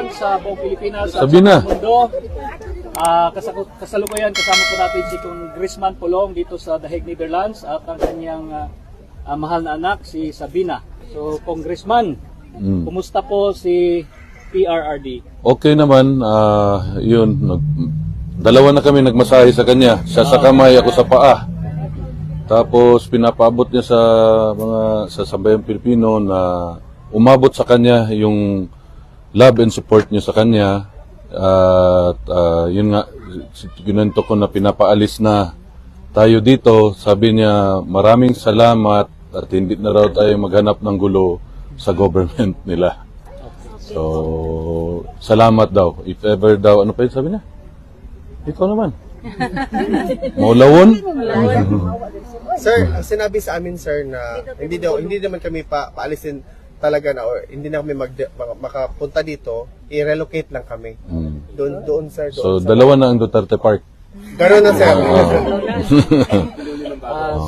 dyan sa buong Pilipinas at Sabina. sa mundo. Kasalukuyan kasama po natin si Congressman Pulong dito sa The Hague, Netherlands at ang kanyang mahal na anak si Sabina. So Congressman, kumusta po si PRRD? Okay naman, yun, dalawa na kami nagmasahe sa kanya. Siya sa kamay, ako sa paa. Tapos pinapaabot niya sa mga sa sambayang Pilipino na umabot sa kanya yung love and support niya sa kanya. At yun nga, ginanto ko na pinapaalis na tayo dito. Sabi niya, maraming salamat at hindi na raw tayo maghanap ng gulo sa government nila. So, salamat daw. If ever daw, ano pa yun sabi niya? Ikaw naman. Maulawon? Sir, ang sinabi sa amin sir na hindi naman kami paalisin talaga na or hindi na kami makapunta dito, i-relocate lang kami. Doon sir, So, doon. dalawa na ang Duterte Park. Ganoon na sir.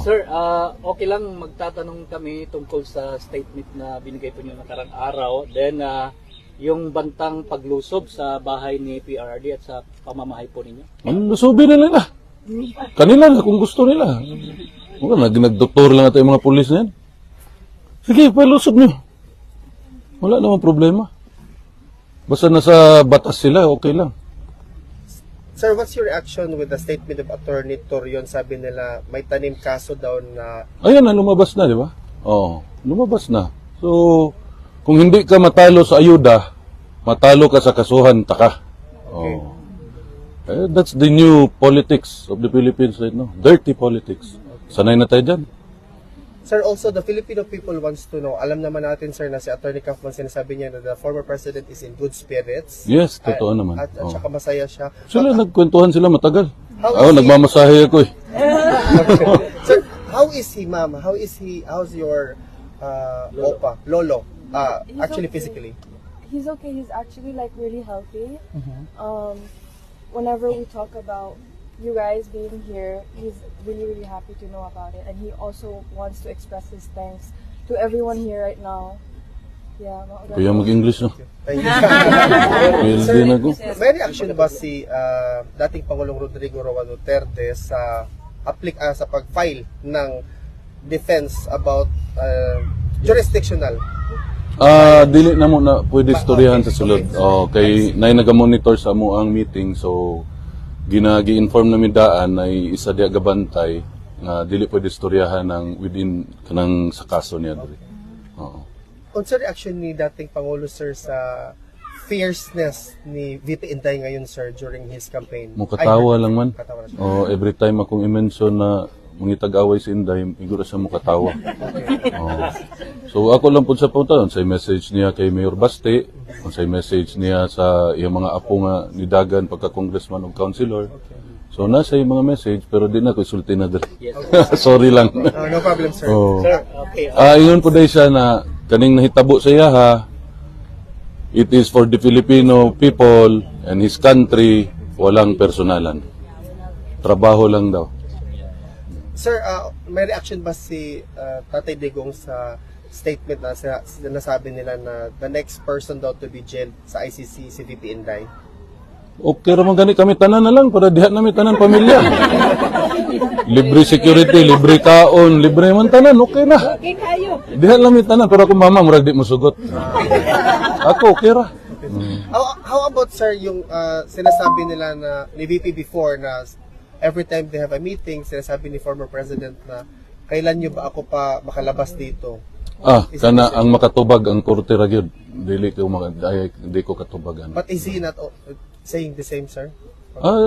Sir, okay lang magtatanong kami tungkol sa statement na binigay po niyo nakarang araw. Then, yung bantang paglusob sa bahay ni PRRD at sa pamamahay po ninyo. Lusubi na nila. Kanila na kung gusto nila. Nagdoktor lang ito yung mga pulis na yan. Sige, palusob nyo. Wala namang problema. Basta nasa batas sila, okay lang. Sir, what's your reaction with the statement of Attorney Torion? Sabi nila may tanim kaso daw na Ayan na, lumabas na, di ba? Oo, lumabas na. So, kung hindi ka matalo sa ayuda, matalo ka sa kasuhan, taka. Oh. That's the new politics of the Philippines right now. Dirty politics. Sanay na tayo dyan. Sir, also the Filipino people wants to know. Alam naman natin sir na si Attorney Kaufman sinasabi niya na the former president is in good spirits. Yes, totoo naman. At saka masaya siya. Sila, nagkwentuhan sila matagal. How is he? Nagmamasahe ako eh. Sir, how is he, ma'am? How's your lolo? Actually, physically. He's okay. He's actually like really healthy. Whenever we talk about you guys being here, he's really happy to know about it, and he also wants to express his thanks to everyone here right now. Yeah. Kaya mag-English no? Thank you. Pwede din ako. May reaction ba si dating Pangulong Rodrigo Roa Duterte sa sa pag-file ng defense about jurisdictional? Dili na mo na pwede istoryahan sa sulod. Kay nay naga-monitor sa mo ang meeting, so ginagi-inform namin daan ay isa diya gabantay nga dili pwede istoryahan ng within kanang sa kaso niya diri. Oo. Unsa reaction ni dating Pangulo sir sa fierceness ni VP Inday ngayon sir during his campaign? Mukatawa lang man. Katawa na siya. Every time akong i-mention na mangitag-away si Inday, iguro siya mukatawa. So ako lang po sa punta, sa message niya kay Mayor Baste, sa message niya sa iyang mga apo nga nidagan pagka-congressman o councilor. So nasa yung mga message, pero di na ko isulti na dali. Sorry lang. No problem sir. Sir, okay. Ingon po dahil siya na kaning nahitabo sa iya ha, it is for the Filipino people and his country, walang personalan. Trabaho lang daw. Sir, may reaction ba si Tatay Digong sa statement na sinasabi nila na the next person daw to be jailed sa ICC si VP Inday? Okay raman gani kami tanan na lang para diha namin tanan pamilya. Libre security, libre kaon, libre man tanan, okay na. Okay kayo. Diha namin tanan pero ako mama murag di mo sugot. Ako okay ra. How about sir yung sinasabi nila na ni VP before na every time they have a meeting, sinasabi ni former president na kailan nyo ba ako pa makalabas dito? Kana ang makatubag ang korte ra gyud. Dili ko di ko katubagan. But is he not saying the same, sir?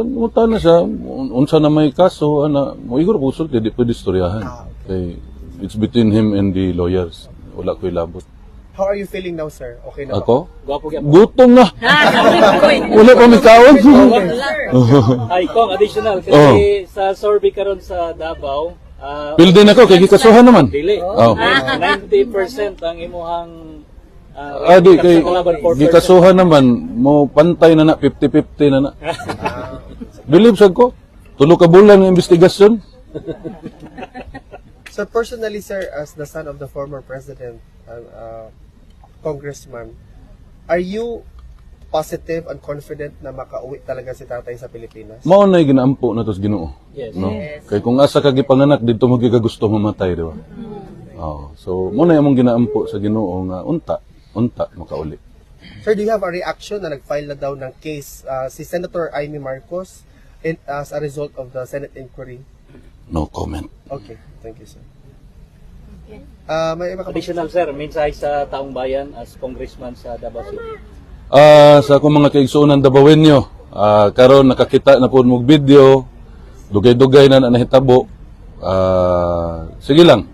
Muta na siya, unsa na may kaso, mo igor po sulti, di pwede istoryahan. Okay. It's between him and the lawyers. Wala ko'y labot. How are you feeling now, sir? Okay na ba? Ako? Gwapo gyud. Gutom na. Wala pa may kaon. Ay, kung additional kasi sa survey karon sa Davao, Pilde na ko, kay gikasuhan naman. dili. 90% ang imuhang Di kay kalaban 4%. gikasuhan naman, mo pantay na na, 50-50 na na. Believe sad ko. Tulo ka bulan ng investigasyon. So personally, sir, as the son of the former president, congressman, are you positive and confident na makauwi talaga si tatay sa Pilipinas? Mao na ginaampo na tos Ginoo. Yes. No? Kay kung asa ka gipanganak dito mo gusto mamatay, di ba? Oh, so mo na imong ginaampo sa Ginoo nga unta makauli. Sir, do you have a reaction na nag-file na daw ng case si Senator Amy Marcos as a result of the Senate inquiry? No comment. Okay, thank you, sir. May iba ka ba? Additional sir, mensahe sa taong bayan as congressman sa Davao City. Sa akong mga kaigsuonan Dabawenyo, karon nakakita na po mong video, dugay-dugay na nahitabo. Sige lang,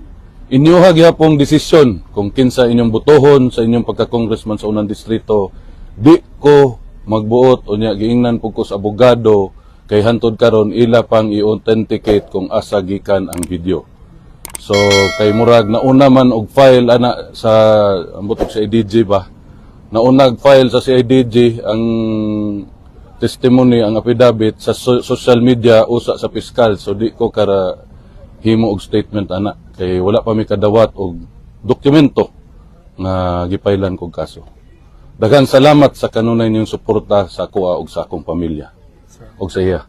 inyuha gyapong desisyon kung kinsa inyong butohon sa inyong pagka-congressman sa unang distrito. Di ko magbuot o niya giingnan po ko sa abogado kay hantod karon ila pang i-authenticate kung asa gikan ang video. So kay murag nauna man og file ana sa ambot sa IDG ba. Nauna file sa CIDG ang testimony, ang affidavit sa social media usa sa piskal. So di ko kara himo og statement ana kay wala pa mi kadawat og dokumento nga gipailan kog kaso. Daghang salamat sa kanunay ninyong suporta sa kuha ug sa akong pamilya. Og sa iya.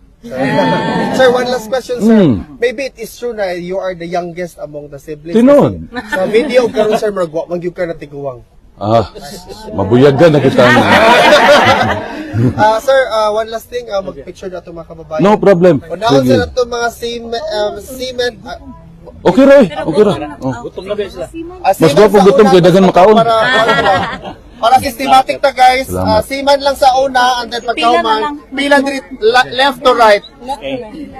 Sir, one last question, sir. Maybe it is true na you are the youngest among the siblings. Tinuod. Kasi Sa video karon sir, magyug ka na tiguwang. Mabuyagan na kita. Sir, one last thing, mag-picture na ito mga kababayan. No problem. Unahon Sige. sa ito mga seamen. Okay ra. Okay ra. Oh. Gutom na ba sila? Mas gwapo gutom kay dagan makaon. Para systematic ta guys, Salamat. seaman lang sa una and then pagkauman, pila left to right. Okay.